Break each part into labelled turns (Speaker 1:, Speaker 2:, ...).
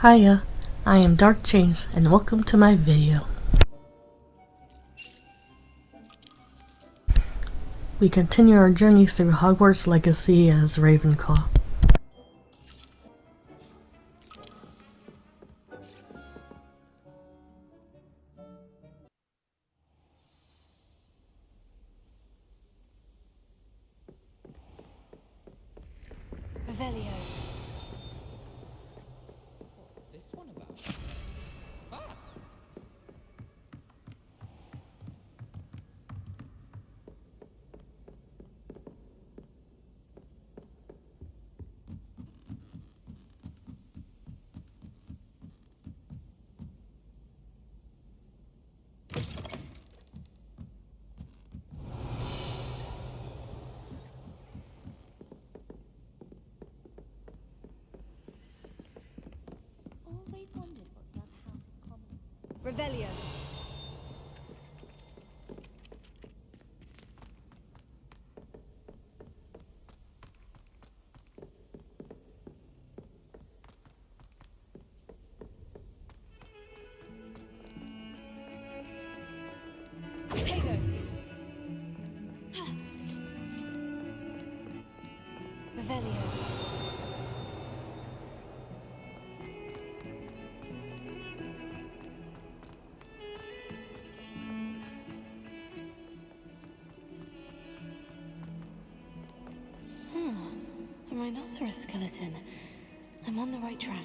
Speaker 1: Hiya, I am Dark Chains, and welcome to my video. We continue our journey through Hogwarts Legacy as Ravenclaw.
Speaker 2: Revelio.
Speaker 3: What's this one about? Ah!
Speaker 2: Always wondered what the other house is common. Revelio. Potato. Revelio. A rhinoceros skeleton. I'm on the right track.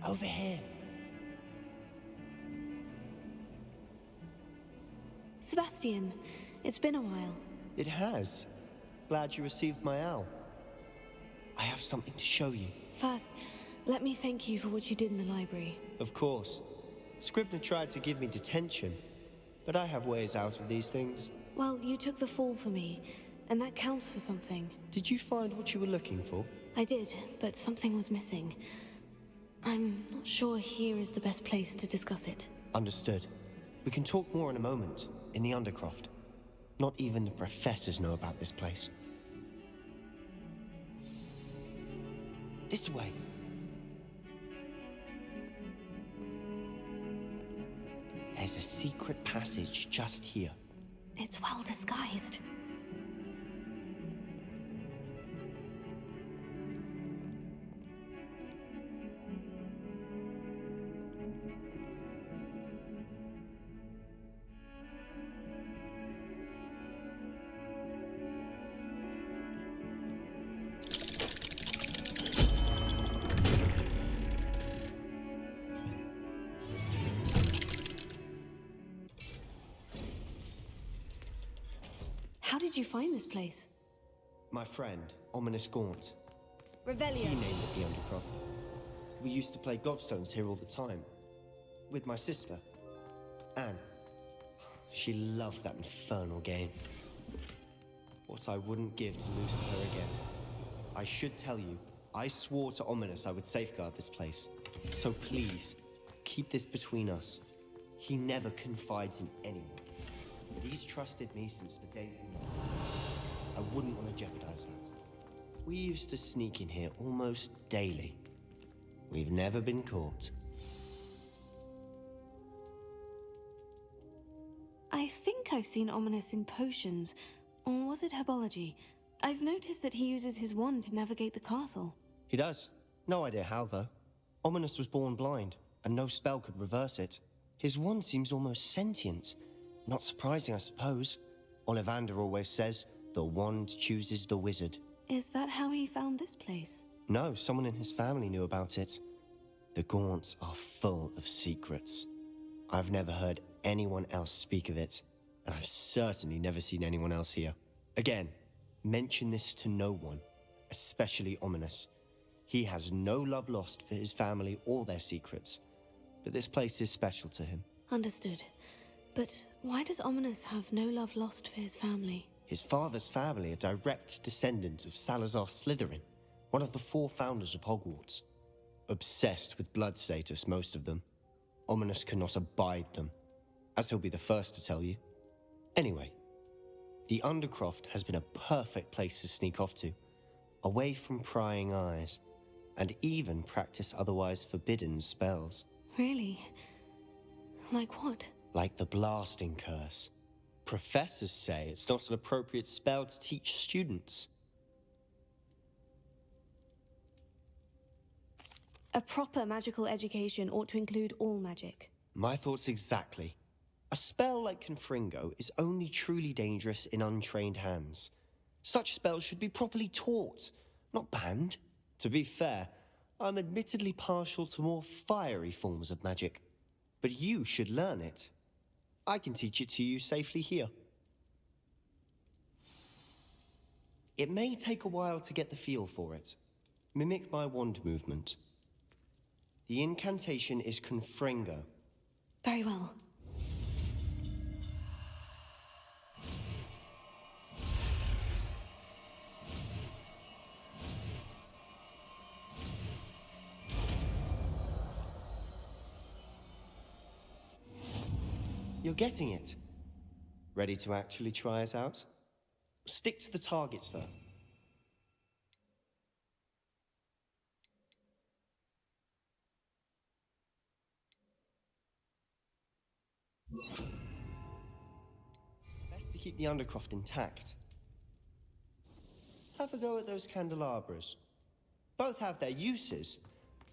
Speaker 4: Over here.
Speaker 2: Sebastian, it's been a while.
Speaker 4: It has. Glad you received my owl. I have something to show you.
Speaker 2: First, let me thank you for what you did in the library.
Speaker 4: Of course. Scribner tried to give me detention, but I have ways out of these things.
Speaker 2: Well, you took the fall for me, and that counts for something.
Speaker 4: Did you find what you were looking for?
Speaker 2: I did, but something was missing. I'm not sure here is the best place to discuss it.
Speaker 4: Understood. We can talk more in a moment, in the Undercroft. Not even the professors know about this place. This way. There's a secret passage just here.
Speaker 2: It's well disguised. How did you find this place?
Speaker 4: My friend, Ominous Gaunt.
Speaker 2: Revelio.
Speaker 4: He named it the Undercroft. We used to play gobstones here all the time. With my sister, Anne. She loved that infernal game. What I wouldn't give to lose to her again. I should tell you, I swore to Ominous I would safeguard this place. So please, keep this between us. He never confides in anyone. But he's trusted me since the day we met. I wouldn't want to jeopardize that. We used to sneak in here almost daily. We've never been caught.
Speaker 2: I think I've seen Ominous in potions. Or was it herbology? I've noticed that he uses his wand to navigate the castle.
Speaker 4: He does. No idea how, though. Ominous was born blind, and no spell could reverse it. His wand seems almost sentient. Not surprising, I suppose. Ollivander always says, the wand chooses the wizard.
Speaker 2: Is that how he found this place?
Speaker 4: No, someone in his family knew about it. The Gaunts are full of secrets. I've never heard anyone else speak of it, and I've certainly never seen anyone else here. Again, mention this to no one, especially Ominous. He has no love lost for his family or their secrets, but this place is special to him.
Speaker 2: Understood. But why does Ominous have no love lost for his family?
Speaker 4: His father's family are direct descendants of Salazar Slytherin, one of the 4 founders of Hogwarts. Obsessed with blood status, most of them. Ominous cannot abide them, as he'll be the first to tell you. Anyway, the Undercroft has been a perfect place to sneak off to, away from prying eyes, and even practice otherwise forbidden spells.
Speaker 2: Really? Like what?
Speaker 4: Like the blasting curse. Professors say it's not an appropriate spell to teach students.
Speaker 2: A proper magical education ought to include all magic.
Speaker 4: My thoughts exactly. A spell like Confringo is only truly dangerous in untrained hands. Such spells should be properly taught, not banned. To be fair, I'm admittedly partial to more fiery forms of magic. But you should learn it. I can teach it to you safely here. It may take a while to get the feel for it. Mimic my wand movement. The incantation is Confringo.
Speaker 2: Very well.
Speaker 4: You're getting it. Ready to actually try it out? Stick to the targets, though. Best to keep the Undercroft intact. Have a go at those candelabras. Both have their uses,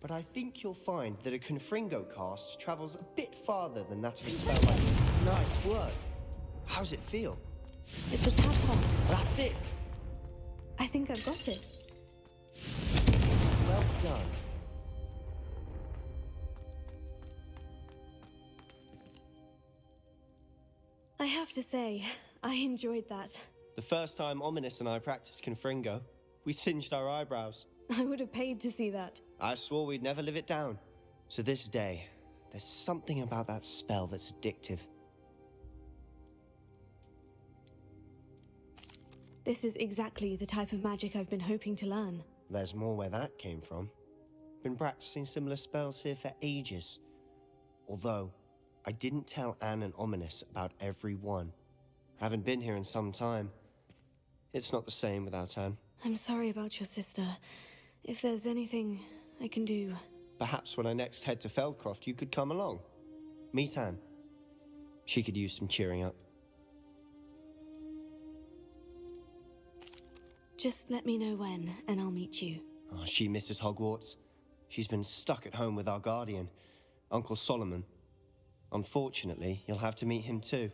Speaker 4: but I think you'll find that a Confringo cast travels a bit farther than that of a spell like... Nice work. How's it feel?
Speaker 2: It's a tad hot.
Speaker 4: That's it.
Speaker 2: I think I've got it.
Speaker 4: Well done.
Speaker 2: I have to say, I enjoyed that.
Speaker 4: The first time Ominous and I practiced Confringo, we singed our eyebrows.
Speaker 2: I would have paid to see that.
Speaker 4: I swore we'd never live it down. So this day, there's something about that spell that's addictive.
Speaker 2: This is exactly the type of magic I've been hoping to learn.
Speaker 4: There's more where that came from. Been practicing similar spells here for ages. Although, I didn't tell Anne and Ominous about every one. Haven't been here in some time. It's not the same without Anne.
Speaker 2: I'm sorry about your sister. If there's anything I can do...
Speaker 4: Perhaps when I next head to Feldcroft, you could come along. Meet Anne. She could use some cheering up.
Speaker 2: Just let me know when, and I'll meet you.
Speaker 4: Oh, she misses Hogwarts. She's been stuck at home with our guardian, Uncle Solomon. Unfortunately, you'll have to meet him too.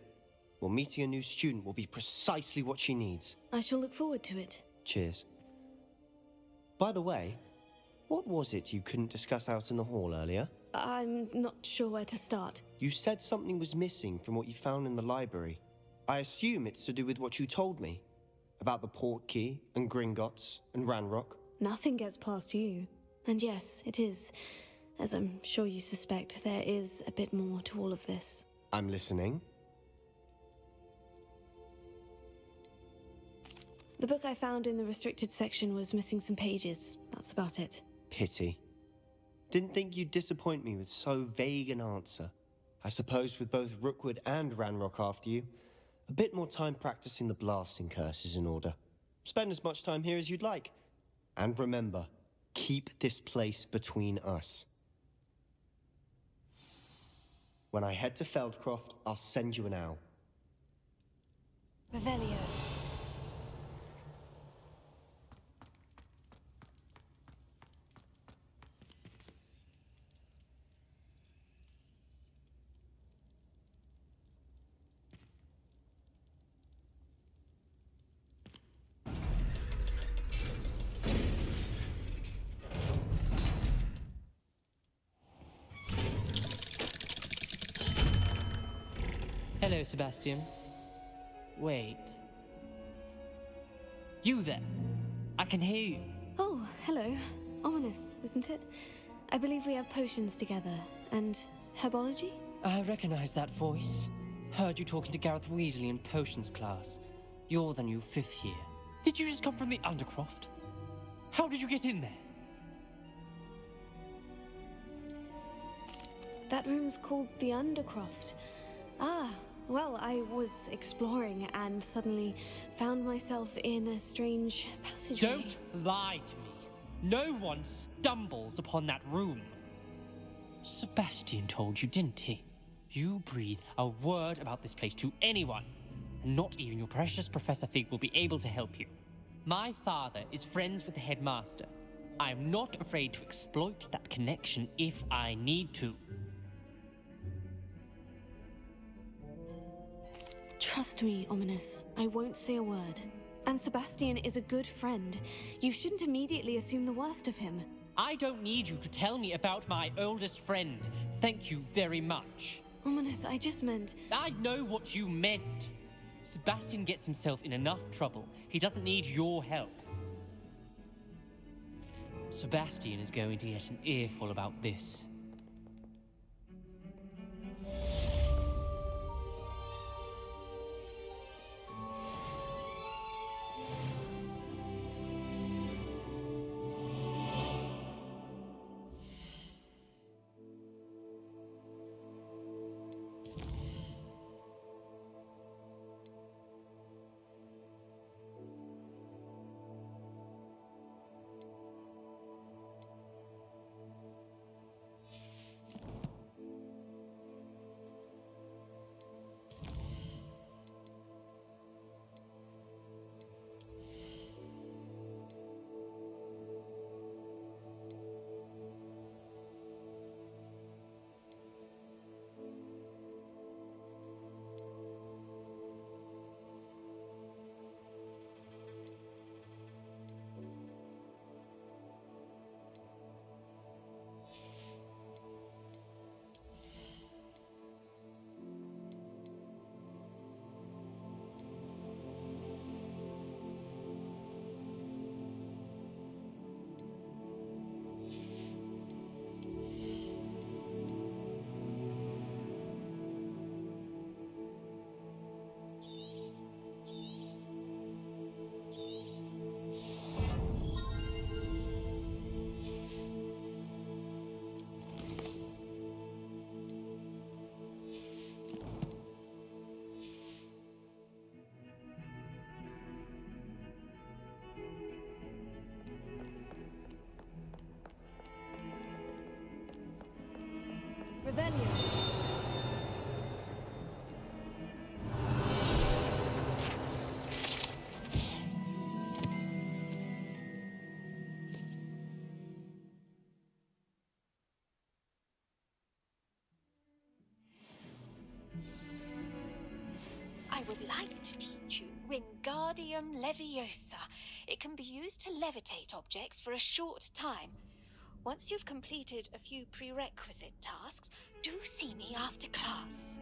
Speaker 4: Well, meeting a new student will be precisely what she needs.
Speaker 2: I shall look forward to it.
Speaker 4: Cheers. By the way, what was it you couldn't discuss out in the hall earlier?
Speaker 2: I'm not sure where to start.
Speaker 4: You said something was missing from what you found in the library. I assume it's to do with what you told me. About the Portkey, and Gringotts, and Ranrock.
Speaker 2: Nothing gets past you. And yes, it is. As I'm sure you suspect, there is a bit more to all of this.
Speaker 4: I'm listening.
Speaker 2: The book I found in the restricted section was missing some pages. That's about it.
Speaker 4: Pity. Didn't think you'd disappoint me with so vague an answer. I suppose with both Rookwood and Ranrock after you, a bit more time practicing the blasting curse is in order. Spend as much time here as you'd like. And remember, keep this place between us. When I head to Feldcroft, I'll send you an owl.
Speaker 2: Revelio.
Speaker 3: Hello, Sebastian. Wait. You there? I can hear you.
Speaker 2: Oh, hello. Ominous, isn't it? I believe we have potions together. And herbology?
Speaker 3: I recognize that voice. Heard you talking to Gareth Weasley in potions class.
Speaker 5: You're the new 5th year. Did you just come from the Undercroft? How did you get in there?
Speaker 2: That room's called the Undercroft. Ah, well, I was exploring and suddenly found myself in a strange passageway.
Speaker 5: Don't lie to me. No one stumbles upon that room. Sebastian told you, didn't he? You breathe a word about this place to anyone, and not even your precious Professor Fig will be able to help you. My father is friends with the headmaster. I am not afraid to exploit that connection if I need to.
Speaker 2: Trust me, Ominous. I won't say a word. And Sebastian is a good friend. You shouldn't immediately assume the worst of him.
Speaker 5: I don't need you to tell me about my oldest friend. Thank you very much.
Speaker 2: Ominous, I just meant...
Speaker 5: I know what you meant. Sebastian gets himself in enough trouble. He doesn't need your help. Sebastian is going to get an earful about this.
Speaker 2: Revelio.
Speaker 6: I would like to teach you Wingardium Leviosa. It can be used to levitate objects for a short time. Once you've completed a few prerequisite tasks, do see me after class.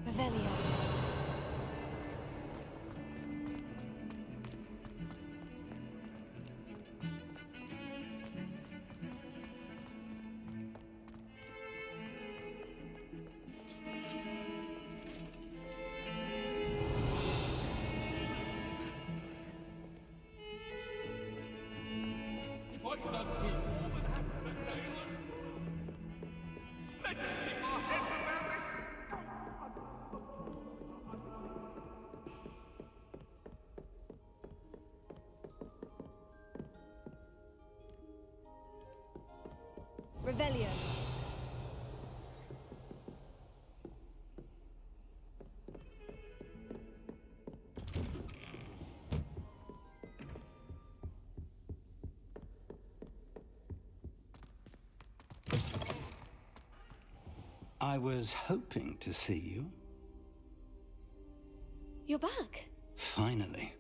Speaker 2: Revelio.
Speaker 7: If I can undo all that happened that day, let's just keep our heads around this.
Speaker 2: Revelio.
Speaker 8: I was hoping to see you.
Speaker 2: You're back.
Speaker 8: Finally.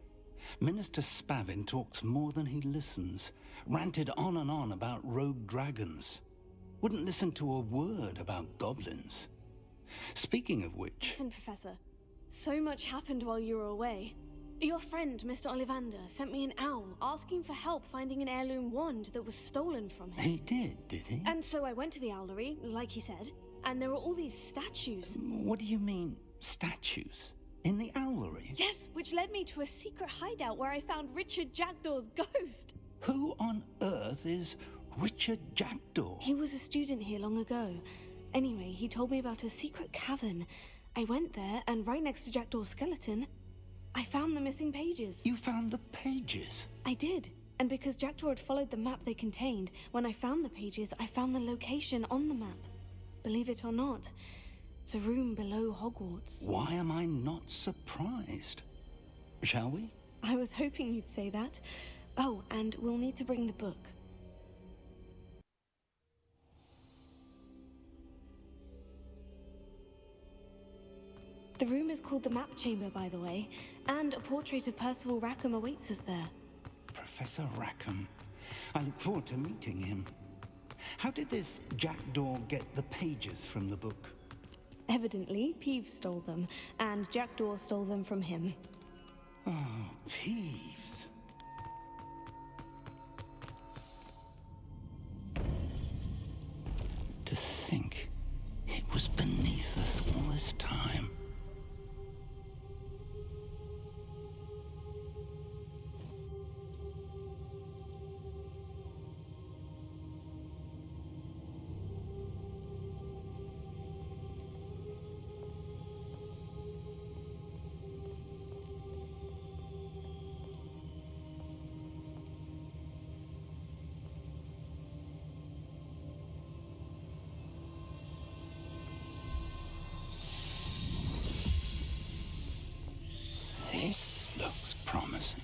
Speaker 8: Minister Spavin talks more than he listens. Ranted on and on about rogue dragons. Wouldn't listen to a word about goblins. Speaking of which...
Speaker 2: Listen, Professor. So much happened while you were away. Your friend, Mr. Ollivander, sent me an owl asking for help finding an heirloom wand that was stolen from him.
Speaker 8: He did he?
Speaker 2: And so I went to the owlery, like he said, and there were all these statues.
Speaker 8: What do you mean, statues? In the owlery?
Speaker 2: Yes, which led me to a secret hideout where I found Richard Jackdaw's ghost.
Speaker 8: Who on earth is Richard Jackdaw?
Speaker 2: He was a student here long ago. Anyway, he told me about a secret cavern. I went there, and right next to Jackdaw's skeleton, I found the missing pages.
Speaker 8: You found the pages?
Speaker 2: I did. And because Jackdaw had followed the map they contained, when I found the pages, I found the location on the map. Believe it or not, it's a room below Hogwarts.
Speaker 8: Why am I not surprised? Shall we?
Speaker 2: I was hoping you'd say that. Oh, and we'll need to bring the book. The room is called the Map Chamber, by the way, and a portrait of Percival Rackham awaits us there.
Speaker 8: Professor Rackham. I look forward to meeting him. How did this Jackdaw get the pages from the book?
Speaker 2: Evidently, Peeves stole them, and Jackdaw stole them from him.
Speaker 8: Oh, Peeves. To think it was beneath us all this time. This looks promising.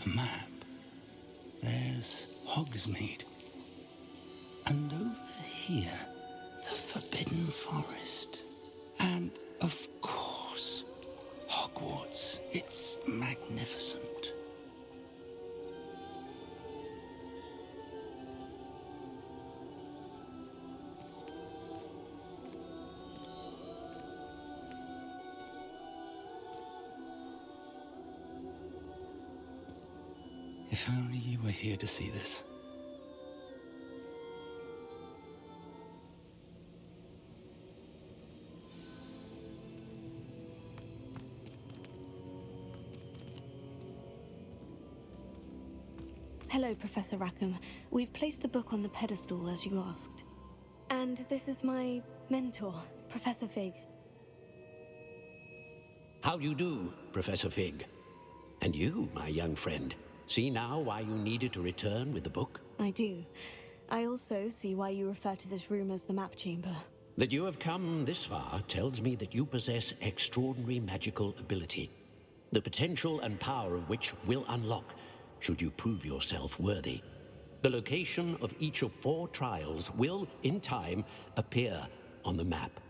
Speaker 8: A map. There's Hogsmeade. And over here, the Forbidden Forest. And, of course, Hogwarts. It's magnificent. If only you were here to see this.
Speaker 2: Hello, Professor Rackham. We've placed the book on the pedestal, as you asked. And this is my mentor, Professor Fig.
Speaker 9: How do you do, Professor Fig? And you, my young friend, see now why you needed to return with the book?
Speaker 2: I do. I also see why you refer to this room as the Map Chamber.
Speaker 9: That you have come this far tells me that you possess extraordinary magical ability, the potential and power of which will unlock should you prove yourself worthy. The location of each of 4 trials will, in time, appear on the map.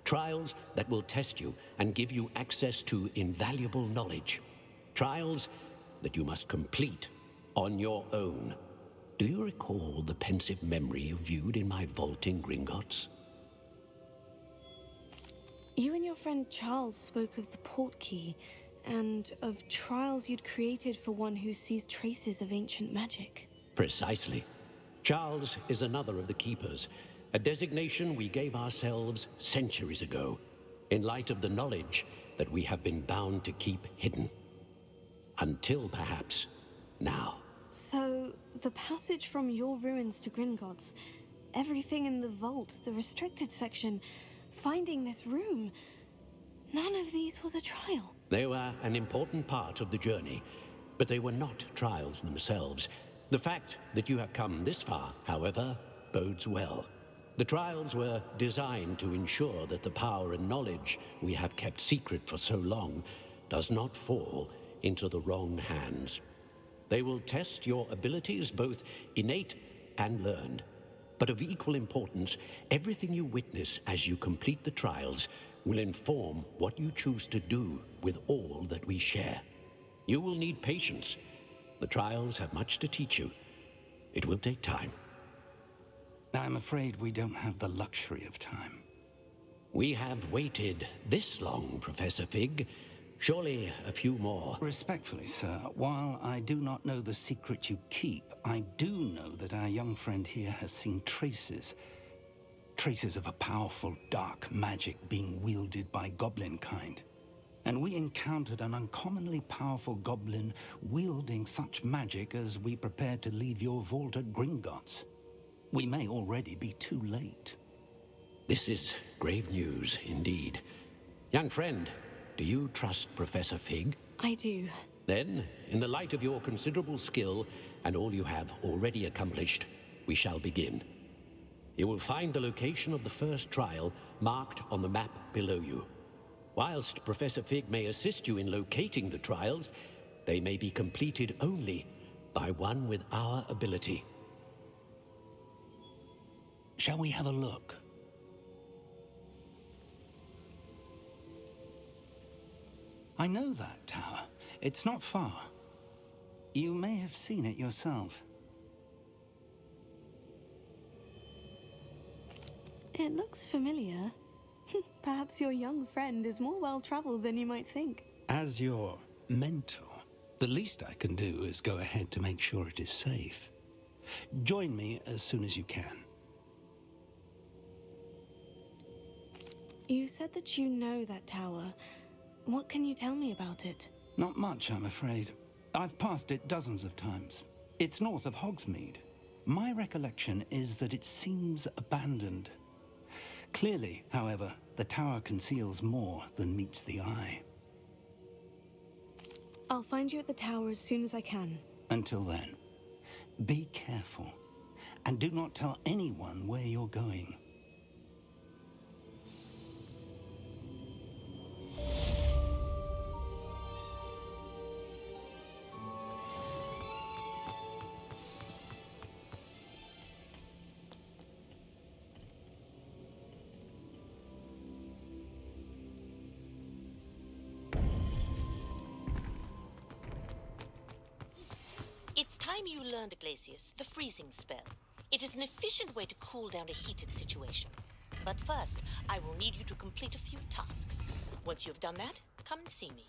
Speaker 9: Trials that will test you and give you access to invaluable knowledge. Trials that you must complete on your own. Do you recall the pensive memory you viewed in my vault in Gringotts?
Speaker 2: You and your friend Charles spoke of the portkey, and of trials you'd created for one who sees traces of ancient magic.
Speaker 9: Precisely. Charles is another of the Keepers, a designation we gave ourselves centuries ago, in light of the knowledge that we have been bound to keep hidden. Until, perhaps, now.
Speaker 2: So, the passage from your ruins to Gringotts, everything in the vault, the restricted section, finding this room. None of these was a trial.
Speaker 9: They were an important part of the journey, but they were not trials themselves. The fact that you have come this far, however, bodes well. The trials were designed to ensure that the power and knowledge we have kept secret for so long does not fall into the wrong hands. They will test your abilities, both innate and learned. But of equal importance, everything you witness as you complete the trials will inform what you choose to do with all that we share. You will need patience. The trials have much to teach you. It will take time.
Speaker 8: I'm afraid we don't have the luxury of time.
Speaker 9: We have waited this long, Professor Fig. Surely a few more.
Speaker 8: Respectfully, sir, while I do not know the secret you keep, I do know that our young friend here has seen traces of a powerful dark magic being wielded by goblin kind. And we encountered an uncommonly powerful goblin wielding such magic as we prepared to leave your vault at Gringotts. We may already be too late.
Speaker 9: This is grave news indeed. Young friend, do you trust Professor Fig?
Speaker 2: I do.
Speaker 9: Then, in the light of your considerable skill and all you have already accomplished, we shall begin. You will find the location of the first trial marked on the map below you. Whilst Professor Fig may assist you in locating the trials, they may be completed only by one with our ability.
Speaker 8: Shall we have a look? I know that tower. It's not far. You may have seen it yourself.
Speaker 2: It looks familiar. Perhaps your young friend is more well-traveled than you might think.
Speaker 8: As your mentor, the least I can do is go ahead to make sure it is safe. Join me as soon as you can.
Speaker 2: You said that you know that tower. What can you tell me about it?
Speaker 8: Not much, I'm afraid. I've passed it dozens of times. It's north of Hogsmeade. My recollection is that it seems abandoned. Clearly, however, the tower conceals more than meets the eye.
Speaker 2: I'll find you at the tower as soon as I can.
Speaker 8: Until then, be careful, and do not tell anyone where you're going.
Speaker 10: It's time you learned, Glacius, the freezing spell. It is an efficient way to cool down a heated situation. But first, I will need you to complete a few tasks. Once you've done that, come and see me.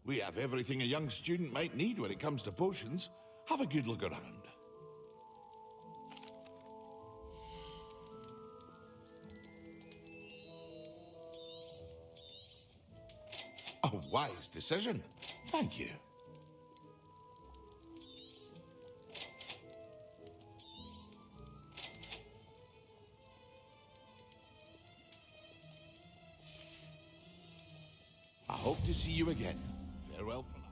Speaker 11: We have everything a young student might need when it comes to potions. Have a good look around. A wise decision. Thank you. I hope to see you again. Farewell for now.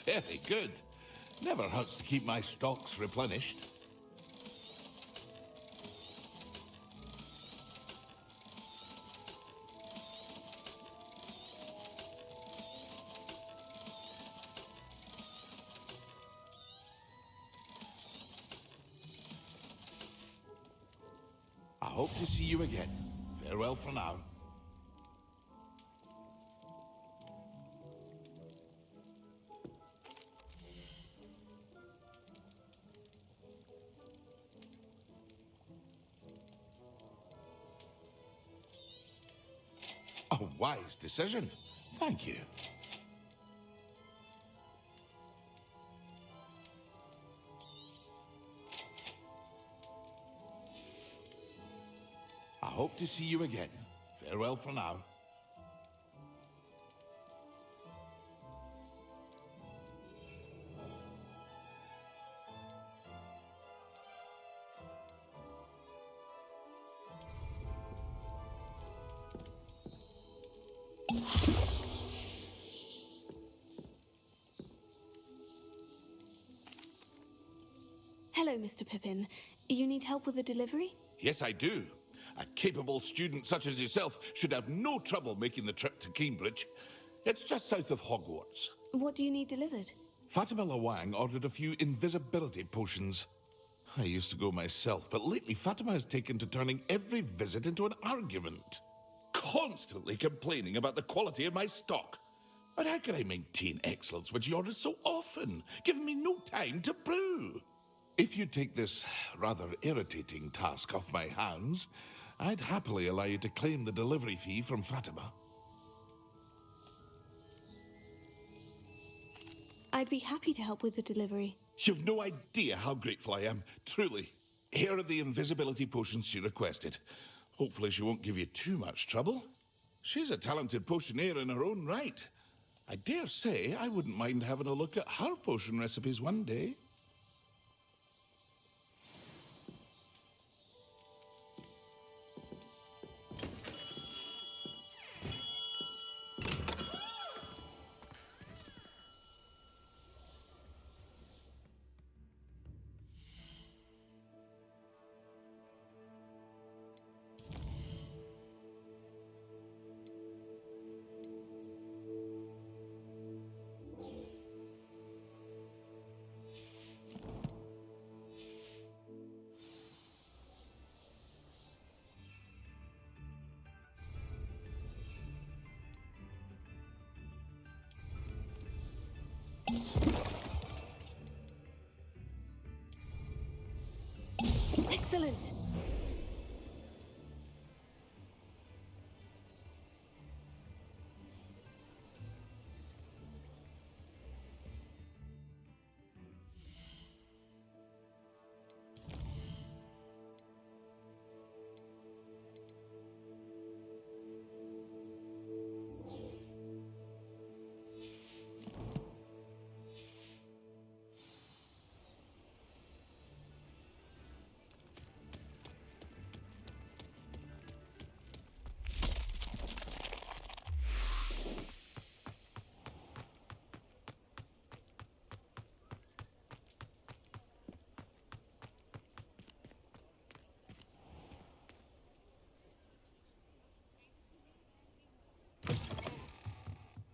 Speaker 11: Very good. Never hurts to keep my stocks replenished. I hope to see you again. Farewell for now. A wise decision. Thank you. I hope to see you again. Farewell for now.
Speaker 2: Hello, Mr. Pippin. You need help with the delivery?
Speaker 11: Yes, I do. A capable student such as yourself should have no trouble making the trip to Cambridge. It's just south of Hogwarts.
Speaker 2: What do you need delivered?
Speaker 11: Fatima Lawang ordered a few invisibility potions. I used to go myself, but lately Fatima has taken to turning every visit into an argument. Constantly complaining about the quality of my stock. But how can I maintain excellence when she orders so often, giving me no time to brew? If you take this rather irritating task off my hands, I'd happily allow you to claim the delivery fee from Fatima.
Speaker 2: I'd be happy to help with the delivery.
Speaker 11: You've no idea how grateful I am, truly. Here are the invisibility potions she requested. Hopefully she won't give you too much trouble. She's a talented potioneer in her own right. I dare say I wouldn't mind having a look at her potion recipes one day.
Speaker 2: Excellent!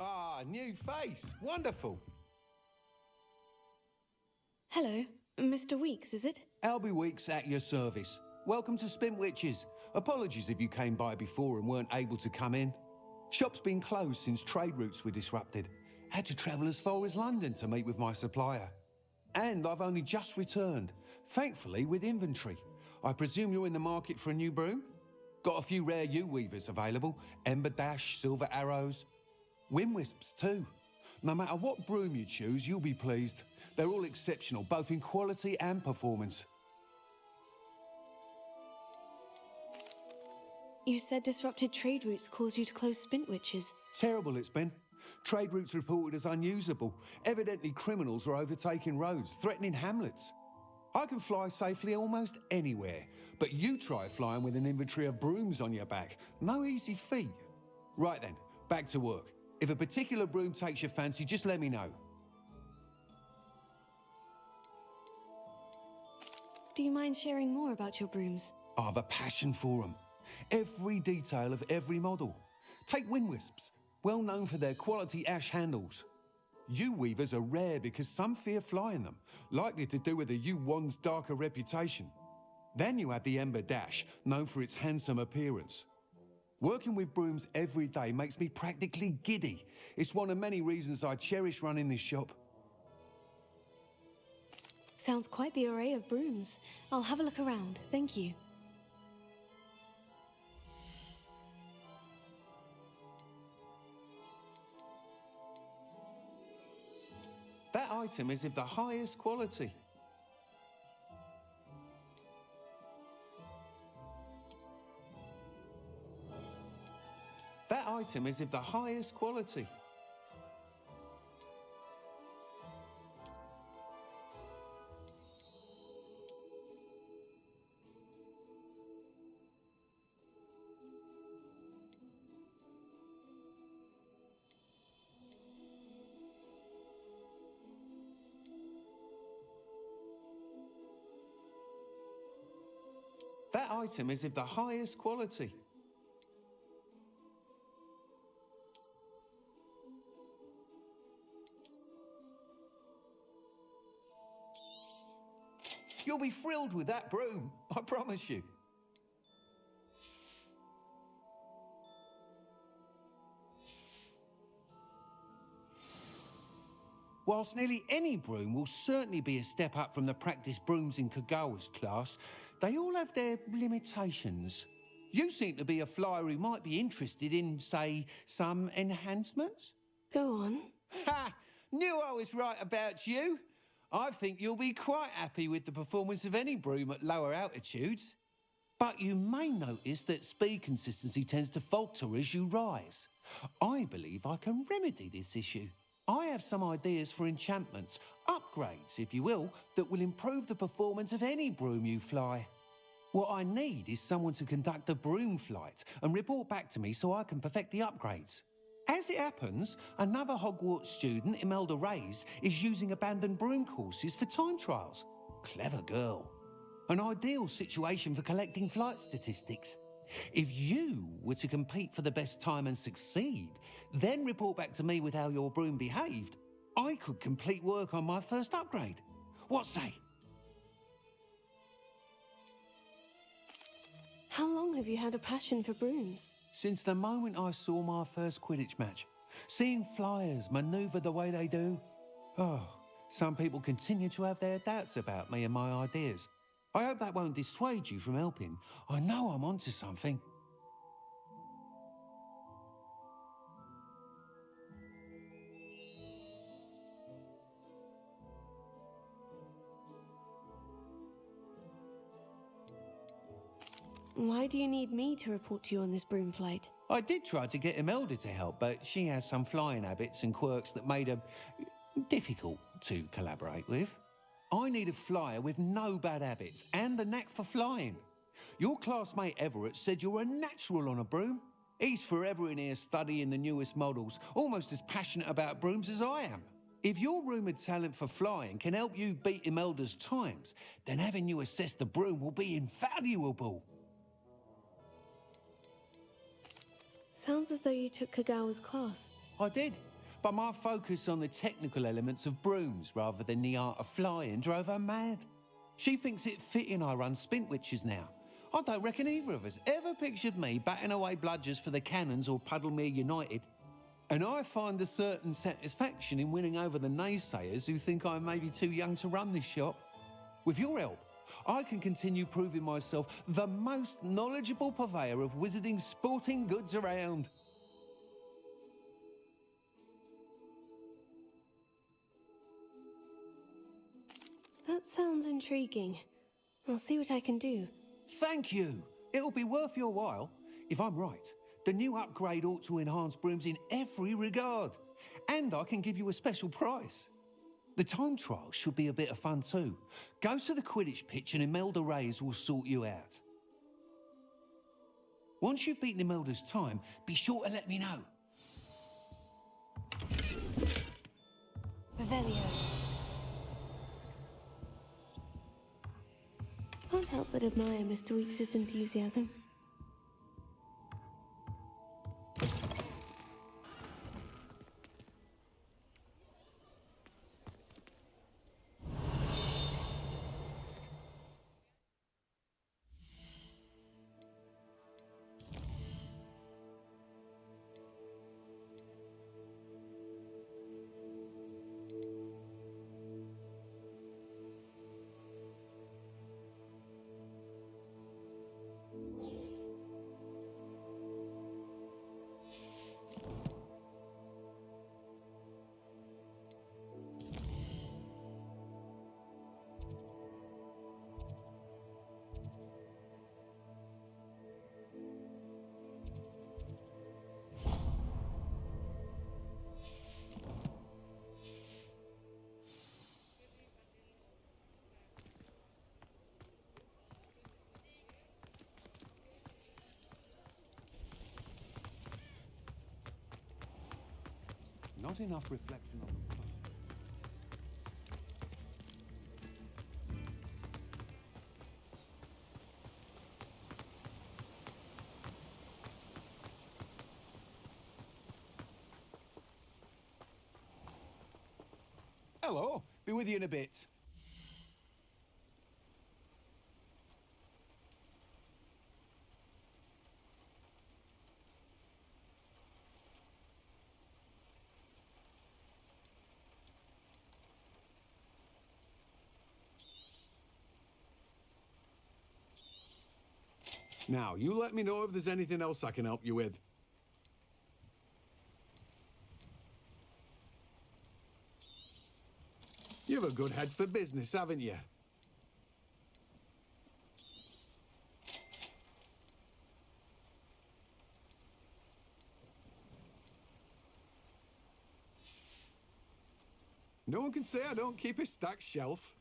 Speaker 12: Ah, new face. Wonderful.
Speaker 2: Hello, Mr. Weeks, is it?
Speaker 12: Albie Weeks at your service. Welcome to Spintwitches. Apologies if you came by before and weren't able to come in. Shop's been closed since trade routes were disrupted. Had to travel as far as London to meet with my supplier. And I've only just returned, thankfully with inventory. I presume you're in the market for a new broom? Got a few rare U-weavers available. Ember Dash, Silver Arrows. Wind Wisps too. No matter what broom you choose, you'll be pleased. They're all exceptional, both in quality and performance.
Speaker 2: You said disrupted trade routes caused you to close Spintwitches.
Speaker 12: Terrible it's been. Trade routes reported as unusable. Evidently criminals are overtaking roads, threatening hamlets. I can fly safely almost anywhere, but you try flying with an inventory of brooms on your back. No easy feat. Right then, back to work. If a particular broom takes your fancy, just let me know.
Speaker 2: Do you mind sharing more about your brooms?
Speaker 12: I have a passion for them. Every detail of every model. Take Wind Wisps, well known for their quality ash handles. U-weavers are rare because some fear flying them, likely to do with the U-wand's darker reputation. Then you have the Ember Dash, known for its handsome appearance. Working with brooms every day makes me practically giddy. It's one of many reasons I cherish running this shop.
Speaker 2: Sounds quite the array of brooms. I'll have a look around, thank you.
Speaker 12: That item is of the highest quality. That item is of the highest quality. That item is of the highest quality. You'll be thrilled with that broom, I promise you. Whilst nearly any broom will certainly be a step up from the practice brooms in Kagawa's class, they all have their limitations. You seem to be a flyer who might be interested in, say, some enhancements?
Speaker 2: Go on.
Speaker 12: Ha! Knew I was right about you. I think you'll be quite happy with the performance of any broom at lower altitudes. But you may notice that speed consistency tends to falter as you rise. I believe I can remedy this issue. I have some ideas for enchantments, upgrades, if you will, that will improve the performance of any broom you fly. What I need is someone to conduct a broom flight and report back to me so I can perfect the upgrades. As it happens, another Hogwarts student, Imelda Reyes, is using abandoned broom courses for time trials. Clever girl. An ideal situation for collecting flight statistics. If you were to compete for the best time and succeed, then report back to me with how your broom behaved, I could complete work on my first upgrade. What say?
Speaker 2: How long have you had a passion for brooms?
Speaker 12: Since the moment I saw my first Quidditch match. Seeing flyers manoeuvre the way they do. Oh, some people continue to have their doubts about me and my ideas. I hope that won't dissuade you from helping. I know I'm onto something.
Speaker 2: Why do you need me to report to you on this broom flight?
Speaker 12: I did try to get Imelda to help, but she has some flying habits and quirks that made her difficult to collaborate with. I need a flyer with no bad habits and the knack for flying. Your classmate Everett said you're a natural on a broom. He's forever in here studying the newest models, almost as passionate about brooms as I am. If your rumoured talent for flying can help you beat Imelda's times, then having you assess the broom will be invaluable.
Speaker 2: Sounds as though you took Kagawa's class.
Speaker 12: I did. but my focus on the technical elements of brooms rather than the art of flying drove her mad. She thinks it fitting I run Spintwitches now. I don't reckon either of us ever pictured me batting away bludgers for the Cannons or Puddlemere United. And I find a certain satisfaction in winning over the naysayers who think I may be too young to run this shop. With your help, I can continue proving myself the most knowledgeable purveyor of wizarding sporting goods around.
Speaker 2: That sounds intriguing. I'll see what I can do.
Speaker 12: Thank you. It'll be worth your while. If I'm right, the new upgrade ought to enhance brooms in every regard. And I can give you a special price. The time trial should be a bit of fun too. Go to the Quidditch pitch and Imelda Reyes will sort you out. Once you've beaten Imelda's time, be sure to let me know.
Speaker 2: Revelio. Can't help but admire Mr. Weekes' enthusiasm.
Speaker 12: Not enough reflection on the past. Hello, be with you in a bit. Now, you let me know if there's anything else I can help you with. You've a good head for business, haven't you? No one can say I don't keep a stacked shelf.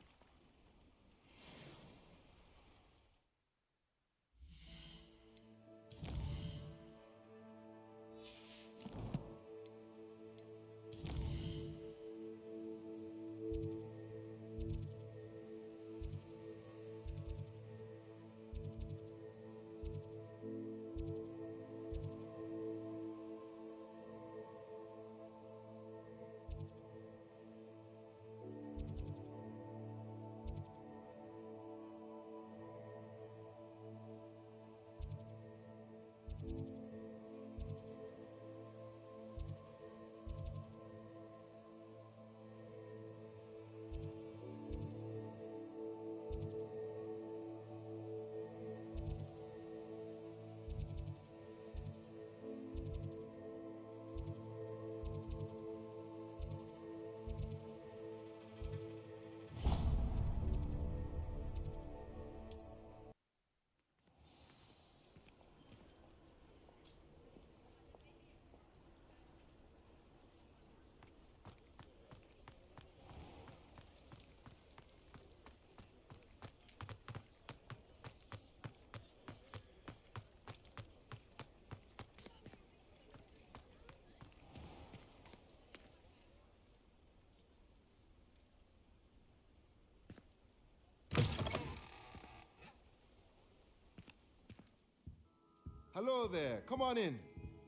Speaker 13: Hello there, come on in.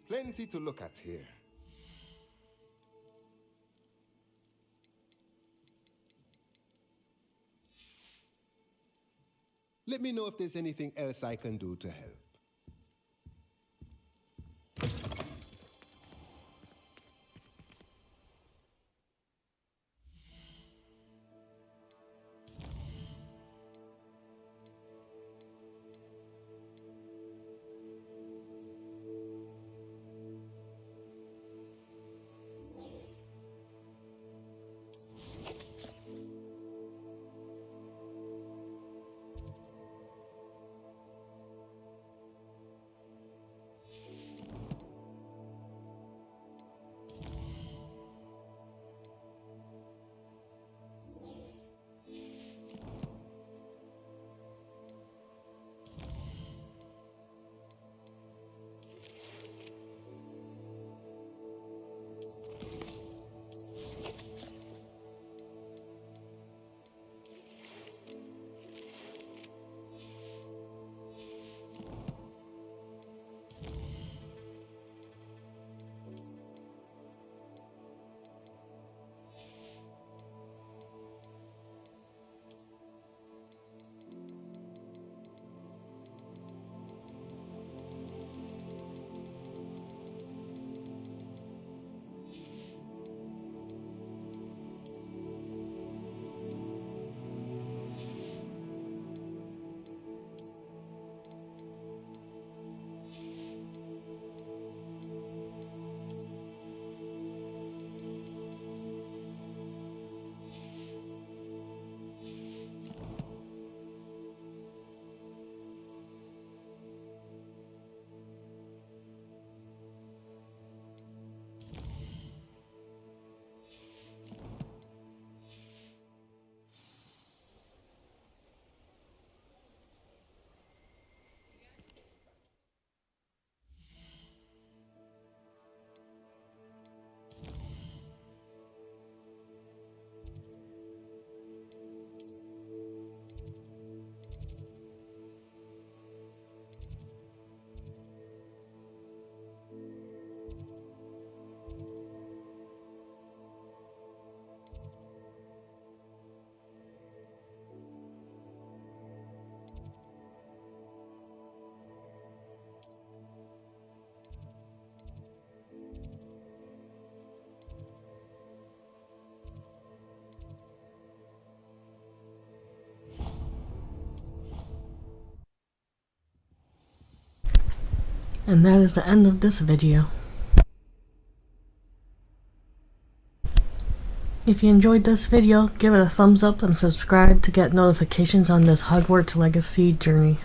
Speaker 13: Plenty to look at here. Let me know if there's anything else I can do to help.
Speaker 1: And that is the end of this video. If you enjoyed this video, give it a thumbs up and subscribe to get notifications on this Hogwarts Legacy journey.